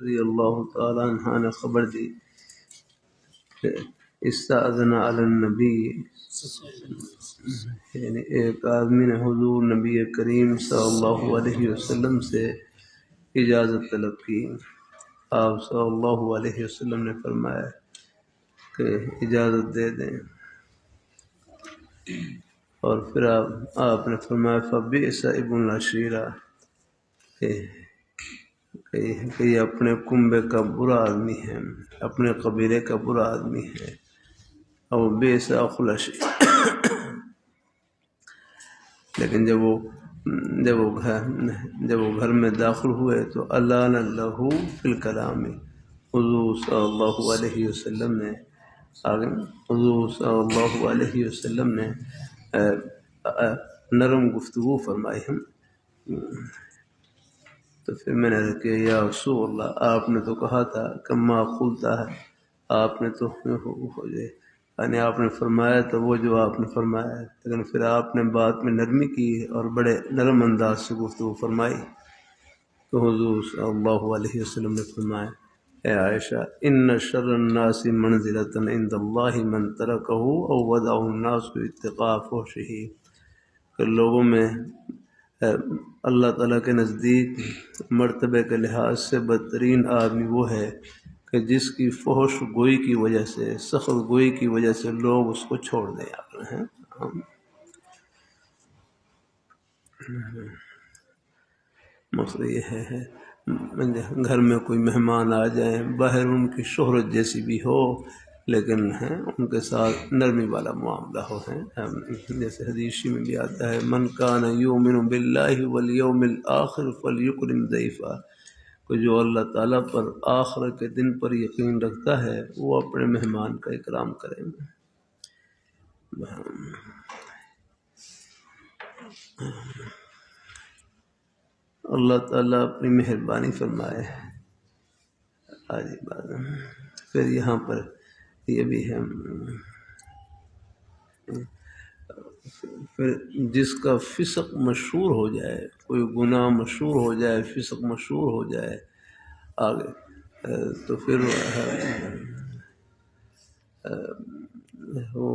رضی اللہ تعالیٰ عنہ نے خبر دی کہ استاذن علی النبی، یعنی ایک آدمی نے حضور نبی کریم صلی اللہ علیہ وسلم سے اجازت طلب کی۔ آپ صلی اللہ علیہ وسلم نے فرمایا کہ اجازت دے دیں، اور پھر آپ نے فرمایا فبئس ابن العشیرہ، کہ یہ اپنے کنبے کا برا آدمی ہے، اپنے قبیلے کا برا آدمی ہے، اور بئس اخو العشیر۔ لیکن جب وہ گھر میں داخل ہوئے تو الان لہ فی الکلام، حضور صلی اللہ علیہ وسلم نے نرم گفتگو فرمائی ہم۔ تو پھر میں نے کہ یا رسول اللہ، آپ نے تو کہا تھا کہ ما قلتا ہے، آپ نے تو یعنی آپ نے فرمایا تو وہ جو آپ نے فرمایا ہے، لیکن پھر آپ نے بات میں نرمی کی اور بڑے نرم انداز سے گفتگو فرمائی۔ تو حضور صلی اللہ علیہ وسلم نے فرمایا اے عائشہ، ان شر الناس منزلۃ عند اللہ من ترکہ او وضعہ الناس اتقاء فحشہ، کہ لوگوں میں اللہ تعالیٰ کے نزدیک مرتبے کے لحاظ سے بدترین آدمی وہ ہے کہ جس کی فحش گوئی کی وجہ سے، سخت گوئی کی وجہ سے لوگ اس کو چھوڑ دیں۔ مسئلہ یہ ہے گھر میں کوئی مہمان آ جائیں، باہر ان کی شہرت جیسی بھی ہو، لیکن ان کے ساتھ نرمی والا معاملہ ہو۔ جیسے حدیث میں بھی آتا ہے من کان یؤمن باللہ والیوم الآخر فلیکرم ضیفہ، کہ جو اللہ تعالیٰ پر آخرت کے دن پر یقین رکھتا ہے وہ اپنے مہمان کا اکرام کرے۔ اللہ تعالیٰ اپنی مہربانی فرمائے۔ آج بات پھر یہاں پر یہ بھی ہے، پھر جس کا فسق مشہور ہو جائے، کوئی گناہ مشہور ہو جائے، فسق مشہور ہو جائے آگے، تو پھر وہ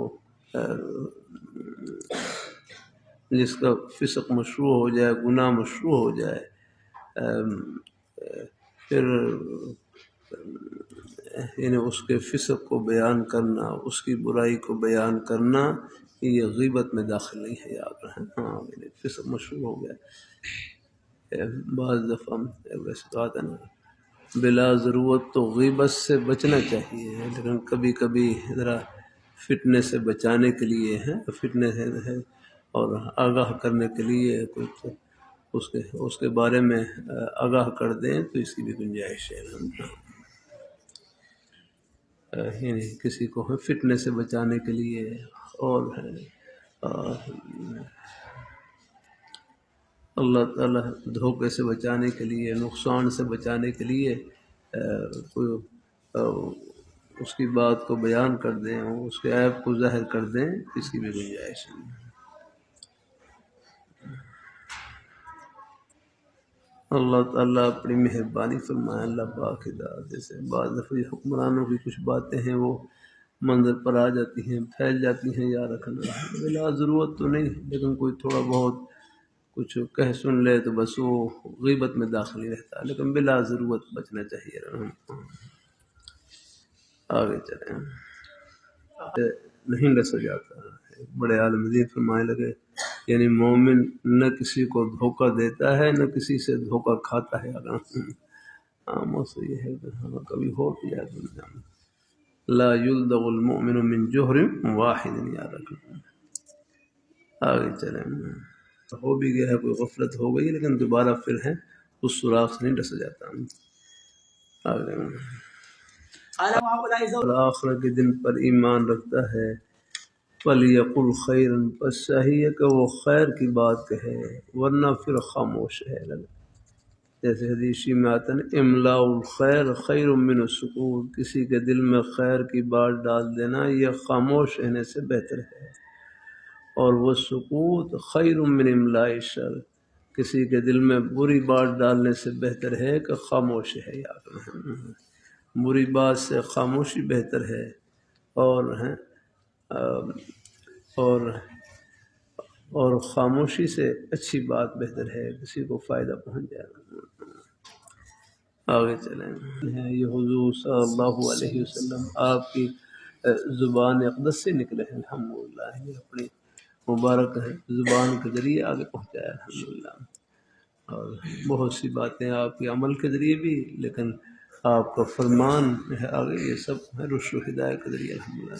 جس کا فسق مشروع ہو جائے، گناہ مشروع ہو جائے، پھر یعنی اس کے فسق کو بیان کرنا، اس کی برائی کو بیان کرنا، یہ غیبت میں داخل نہیں ہے، یاد رہے۔ یعنی فسق مشروع ہو گیا، بعض دفعہ ویسے تو آتا نا بلا ضرورت تو غیبت سے بچنا چاہیے، لیکن کبھی کبھی ذرا فتنے سے بچانے کے لیے فتنے ہے اور آگاہ کرنے کے لیے کچھ اس کے بارے میں آگاہ کر دیں تو اس کی بھی گنجائش ہے۔ یعنی کسی کو فتنے سے بچانے کے لیے اور اللہ تعالیٰ دھوکے سے بچانے کے لیے، نقصان سے بچانے کے لیے کوئی اس کی بات کو بیان کر دیں، اس کے عیب کو ظاہر کر دیں، اس کی بھی گنجائش ہے۔ اللہ تعالیٰ اپنی مہربانی فرمائے۔ اللہ پاک ہدایت، جیسے بعض دفعہ حکمرانوں کی کچھ باتیں ہیں وہ منظر پر آ جاتی ہیں، پھیل جاتی ہیں، یا رکھنا بلا ضرورت تو نہیں، لیکن کوئی تھوڑا بہت کچھ کہہ سن لے تو بس وہ غیبت میں داخل ہی رہتا ہے، لیکن بلا ضرورت بچنا چاہیے۔ آگے چلیں، نہیں ڈسا جاتا۔ بڑے عالم دین فرمانے لگے یعنی مومن نہ کسی کو دھوکہ دیتا ہے، نہ کسی سے دھوکہ کھاتا ہے۔ موضوع یہ ہے کہ کبھی ہو گیا دنیا میں لا یلدغ المؤمن من جوہر واحد، یاد رکھنا۔ آگے چلیں، ہو بھی گیا ہے، کوئی غفلت ہو گئی، لیکن دوبارہ پھر ہے اس سوراخ سے نہیں ڈسا جاتا۔ آگے آخرت کے دن پر ایمان رکھتا ہے، فَلْيَقُلْ خَيْرًا، پس چاہیے کہ وہ خیر کی بات کہے، ورنہ پھر خاموش ہے۔ جیسے حدیث میں آتا ہے املاء الخیر خیر من السکوت، کسی کے دل میں خیر کی بات ڈال دینا یہ خاموش رہنے سے بہتر ہے، اور وہ سکوت خیر من املاء الشر، کسی کے دل میں بری بات ڈالنے سے بہتر ہے کہ خاموش ہے، یاد رکھیں، بری بات سے خاموشی بہتر ہے، اور اور اور خاموشی سے اچھی بات بہتر ہے، کسی کو فائدہ پہنچ جائے گا۔ آگے چلیں، یہ حضور صلی اللہ علیہ وسلم آپ کی زبان اقدس سے نکلے ہیں، الحمدللہ، یہ اپنی مبارک زبان کے ذریعے آگے پہنچایا الحمدللہ، اور بہت سی باتیں آپ کے عمل کے ذریعے بھی، لیکن آپ کا فرمان ہے آگے، یہ سب ہے رشد و ہدایت کے ذریعے الحمدللہ۔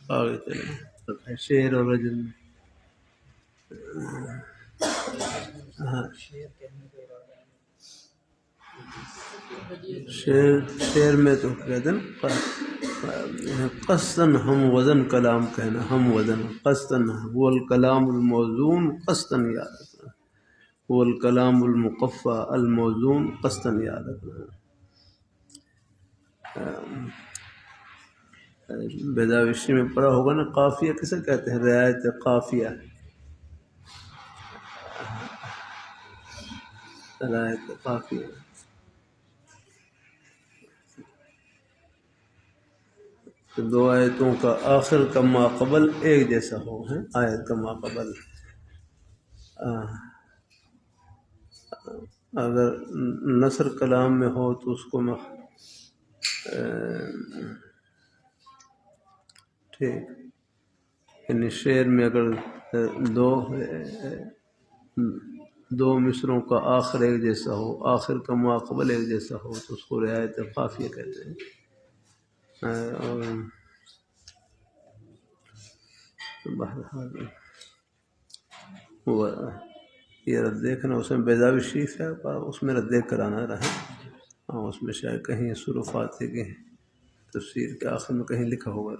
آگے چلیں، شعر اور رجل، ہاں شعر میں تو کہتے ہیں قصداً ہم وزن کلام کہنا، ہم وزن قصداً هو الکلام الموزون قصداً، یاد رکھنا، هو الکلام المقفى الموزون قصداً، یاد رکھنا۔ بیداوشی میں پڑھا ہوگا نا، قافیہ کسے کہتے ہیں؟ رعایت قافیہ، رعایت قافیہ، دو آیتوں کا آخر کا ماقبل ایک جیسا ہو، ہے آیت کا ماقبل، اگر نثر کلام میں ہو تو اس کو ٹھیک، یعنی شعر میں اگر دو مصروں کا آخر ایک جیسا ہو، آخر کا ماقبل ایک جیسا ہو، تو اس کو رعایت قافیہ کہتے ہیں۔ اور بہرحال وہ یہ رد دیکھنا، اس میں بیضاوی شریف ہے، اس میں رد دیکھ کر آنا رہا، ہاں اس میں شاید کہیں صرفات کے تفسیر کے آخر میں کہیں لکھا ہوگا۔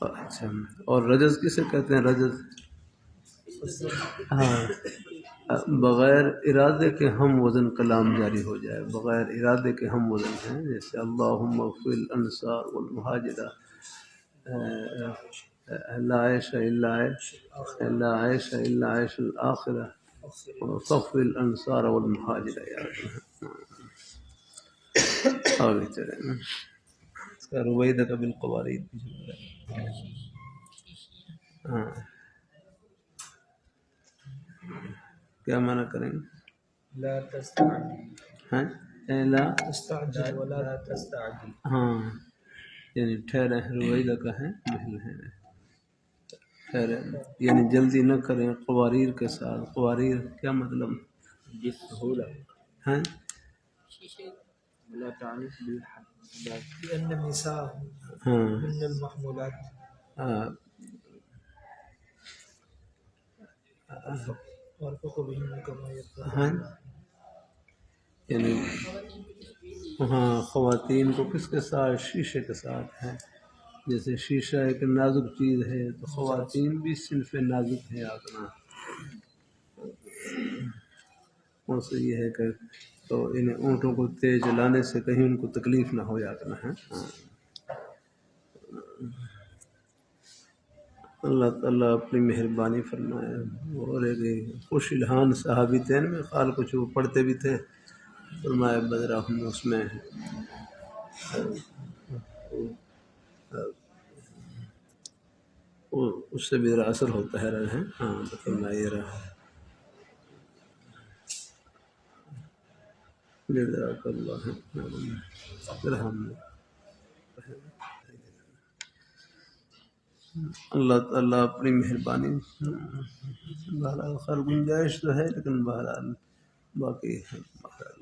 اچھا، اور رجز کسے کہتے ہیں؟ رجز، ہاں، بغیر ارادے کے ہم وزن کلام جاری ہو جائے، بغیر ارادے کے ہم وزن ہیں، جیسے اللہم اغفر الانصار والمہاجرہ، لا عیش الا عیش، لا عیش الا عیش الآخرہ، وصف الانصار والمہاجرہ، یاد آگے چلیں، رویدہ کا بالقوارید، ہاں کیا معنی کریں گے؟ لا تستعجل، ہاں لا تستعجل ولا تستعجل، ہاں یعنی ٹھہرے، رویدہ کا ہے محل ہے، ٹھہرے یعنی جلدی نہ کریں قواریر کے ساتھ۔ قواریر کیا مطلب؟ بالسہولہ، ہیں لا تعنف بالحد، لأن النساء من المحمولات، یعنی ہاں خواتین کو کس کے ساتھ؟ شیشے کے ساتھ ہے، جیسے شیشہ ایک نازک چیز ہے، تو خواتین بھی صنف نازک ہے، آگنا ان سے یہ ہے کہ تو انہیں اونٹوں کو تیز چلانے سے کہیں ان کو تکلیف نہ ہو جانا ہے۔ اللہ تعالیٰ اپنی مہربانی فرمائے۔ اور ایک خوش الحان صحابی تھے میں خال کچھ وہ پڑھتے بھی تھے، فرمایا بدرہ ہم اس میں اس سے بھی ذرا اثر ہوتا ہے رہے، ہاں تو فرمایا رہا جزاک اللہ اللہ تعالیٰ اپنی مہربانی، بہرحال خیر گنجائش تو ہے، لیکن بہرحال باقی بہرحال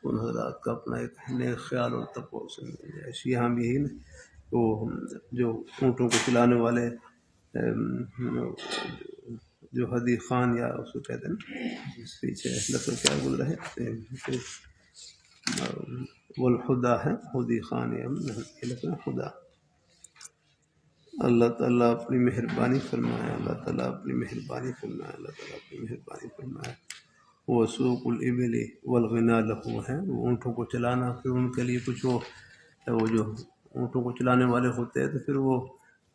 ان حضرات کا اپنا ایک نیک خیال اور تقوی سے گنجائش۔ یہاں بھی یہی نا، وہ جو اونٹوں کو چلانے والے جو حدی خان یا اس کو کہتے ہیں نا، پیچھے لفظ کیا بول رہے ہیں، والخدا ہے، خودی خان یا لفظ خدا۔ اللہ تعالیٰ اپنی مہربانی فرمائے، اللہ تعالیٰ اپنی مہربانی فرمائے، اللہ تعالیٰ اپنی مہربانی فرمائے۔ وہ سوق الابل والغنا لہ ہے، وہ اونٹوں کو چلانا، پھر ان کے لیے کچھ وہ جو اونٹوں کو چلانے والے ہوتے ہیں تو پھر وہ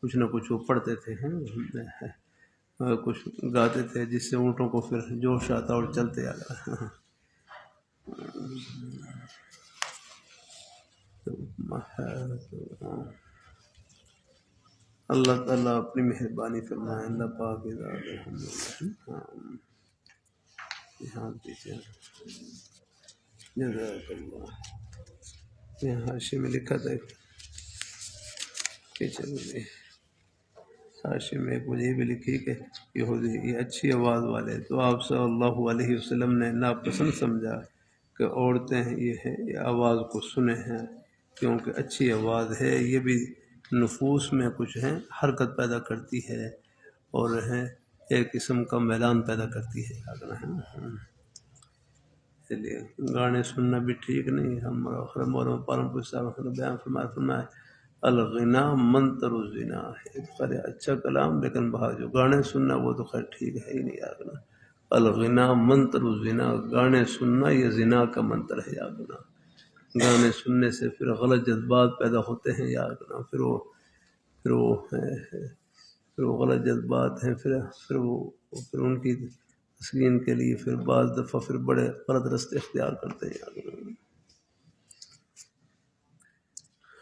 کچھ نہ کچھ وہ پڑھتے تھے، کچھ گاتے تھے جس سے اونٹوں کو پھر جوش آتا اور چلتے آ گیا۔ اللہ تعالیٰ اپنی مہربانی فرمائے۔ اللہ پاک یہاں دیجیے جزاک اللہ۔ یہاں حاشیے میں لکھا تھا کہ چلو حاشیے میں ایک وجہ بھی لکھی کہ یہ اچھی آواز والے، تو آپ صلی اللہ علیہ وسلم نے ناپسند سمجھا کہ عورتیں یہ آواز کو سنے ہیں، کیونکہ اچھی آواز ہے، یہ بھی نفوس میں کچھ ہے حرکت پیدا کرتی ہے اور ہے ایک قسم کا میلان پیدا کرتی ہے۔ اس لیے گانے سننا بھی ٹھیک نہیں۔ ہم مولانا پالنپور صاحب بیان فرمائے الغنا منتر الزنا ہے، خیر اچھا کلام، لیکن باہر جو گانے سننا وہ تو خیر ٹھیک ہے ہی نہیں یار۔ الغنا منتر الزنا، گانے سننا یہ زنا کا منتر ہے یاد رکھنا۔ گانے سننے سے پھر غلط جذبات پیدا ہوتے ہیں یاد رکھنا، پھر وہ غلط جذبات ہیں، پھر ان کی تسکین کے لیے پھر بعض دفعہ پھر بڑے غلط رستے اختیار کرتے ہیں یاد رکھنا۔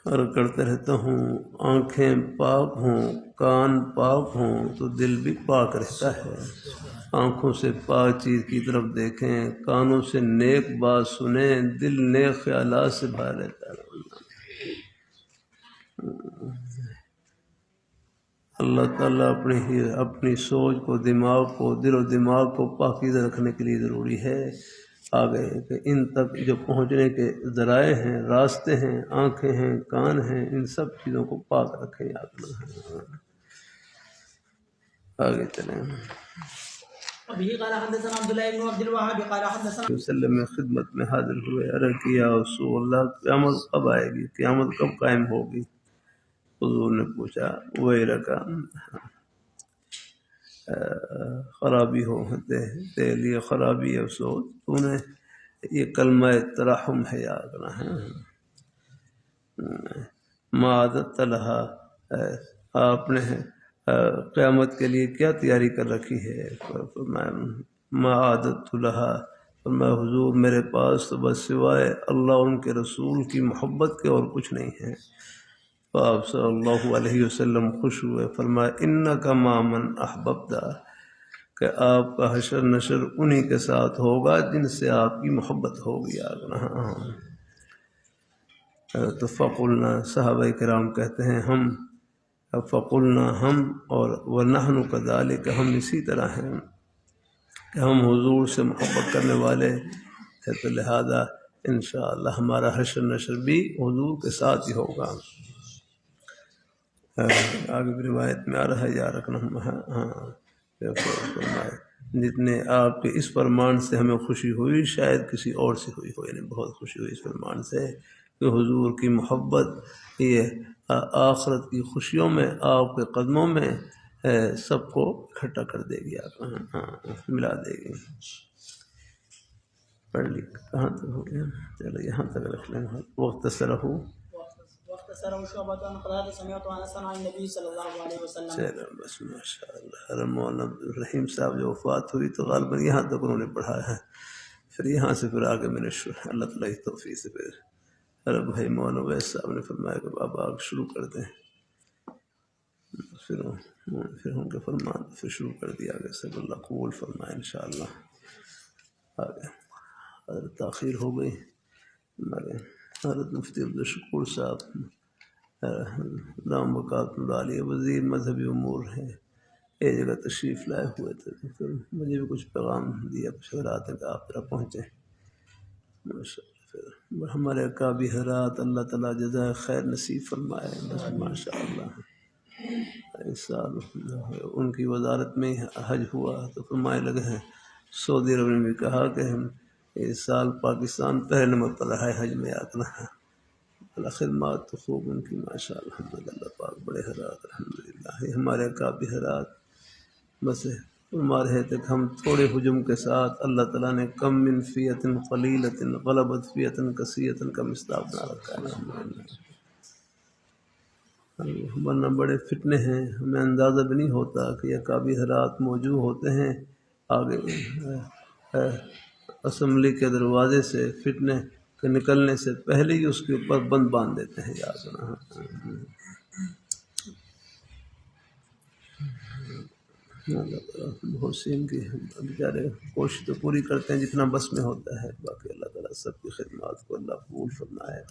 اور کرتے رہتا ہوں آنکھیں پاک ہوں کان پاک ہوں تو دل بھی پاک رہتا ہے۔ آنکھوں سے پاک چیز کی طرف دیکھیں، کانوں سے نیک بات سنیں، دل نیک خیالات سے بھر رہتا ہے۔ اللہ تعالیٰ اپنی سوچ کو، دماغ کو، دل و دماغ کو پاکیزہ رکھنے کے لیے ضروری ہے آگے کہ ان تک جو پہنچنے کے ذرائع ہیں، راستے ہیں، آنکھیں ہیں، کان ہیں، ان سب چیزوں کو پاک رکھیں یاد رکھیں۔ آگے چلیں۔ ابھی قال حدثنا عبد الله بن عبد الوهاب قال حدثنا وسلم میں خدمت میں حاضر ہوئے، عرض کیا رسول اللہ قیامت کب آئے گی، قیامت کب قائم ہوگی؟ حضور نے پوچھا ویلک، خرابی ہو تیرے لیے خرابی افسوس، تو نے یہ کلمہ ترحم ہے یاد رہنا ہے۔ معادت لہا، آپ نے قیامت کے لیے کیا تیاری کر رکھی ہے؟ معادت لہا، فرمایا حضور میرے پاس تو بس سوائے اللہ اور ان کے رسول کی محبت کے اور کچھ نہیں ہے۔ تو آپ صلی اللہ علیہ وسلم خوش ہوئے، فرمایا انک مع من احببت، کہ آپ کا حشر نشر انہی کے ساتھ ہوگا جن سے آپ کی محبت ہوگی۔ تو فقلنا، صحابہ کرام کہتے ہیں ہم، فقلنا ہم، اور ونحن کذالک، ہم اسی طرح ہیں کہ ہم حضور سے محبت کرنے والے ہیں، تو لہذا انشاءاللہ ہمارا حشر نشر بھی حضور کے ساتھ ہی ہوگا۔ آگے بھی روایت میں آ رہا ہے یا رکھنا جتنے آپ کے اس فرمان سے ہمیں خوشی ہوئی شاید کسی اور سے ہوئی ہو، یعنی بہت خوشی ہوئی اس فرمان سے کہ حضور کی محبت یہ آخرت کی خوشیوں میں آپ کے قدموں میں سب کو اکٹھا کر دے گی، آپ ملا دے گی۔ پڑھ لی کہاں تک ہو گیا؟ چلو یہاں تک رکھ لیں۔ واختصرہ شعبۃ عن قتادہ سمعت انس عن النبی صلی اللہ علیہ وسلم۔ چلو بس ماشاء اللہ۔ مولانا عبدالرحیم صاحب جو وفات ہوئی تو غالباً یہاں تک انہوں نے پڑھایا ہے، پھر یہاں سے پھر آگے میں نے اللہ تعالیٰ کی توفیق سے پھر بھائی مولانا ویس صاحب نے فرمایا کہ بابا آگے شروع کر دیں، پھر ان کے فرمان پھر شروع کر دیا آگے سے، اللہ قبول فرمائے انشاءاللہ۔ آگے حضرت تاخیر ہو گئی، حضرت مفتی عبدالشکور صاحب دام بقات عالیہ وزیر مذہبی امور ہیں، ایک جگہ تشریف لائے ہوئے تھے، تو پھر مجھے بھی کچھ پیغام دیا، کچھ حضرات کہ آپ طرح پہنچے ماشاء اللہ۔ پھر ہمارے اکابی حضرات اللہ تعالیٰ جزائے خیر نصیب فرمائے، بس ماشاء اللہ۔ اس سال ان کی وزارت میں حج ہوا تو فرمائے لگے ہیں سعودی عرب نے بھی کہا کہ ہم اس سال پاکستان پہلے نمبر پر رہا ہے حج میں آنا ہے۔ خدمات تو خوب ان کی ماشاء اللہ، الحمدللہ پاک بڑے حضرات الحمدللہ۔ ہمارے کافی حضرات بس فرما رہے تھے کہ ہم تھوڑے حجم کے ساتھ اللہ تعالیٰ نے کم من فیۃ قلیلۃ غلبت فیۃ کثیرۃ کا مصداق بنا رکھا ہے۔ ورنہ بڑے فتنے ہیں، ہمیں اندازہ بھی نہیں ہوتا کہ یہ کعبی حضرات موجود ہوتے ہیں آگے اسمبلی کے دروازے سے فتنے کے نکلنے سے پہلے ہی اس کے اوپر بند باندھ دیتے ہیں. یاد رہنا بہت سی ان کی بیچارے کوشش تو پوری کرتے ہیں جتنا بس میں ہوتا ہے، باقی اللہ تعالیٰ سب کی خدمات کو اللہ قبول فرمائے.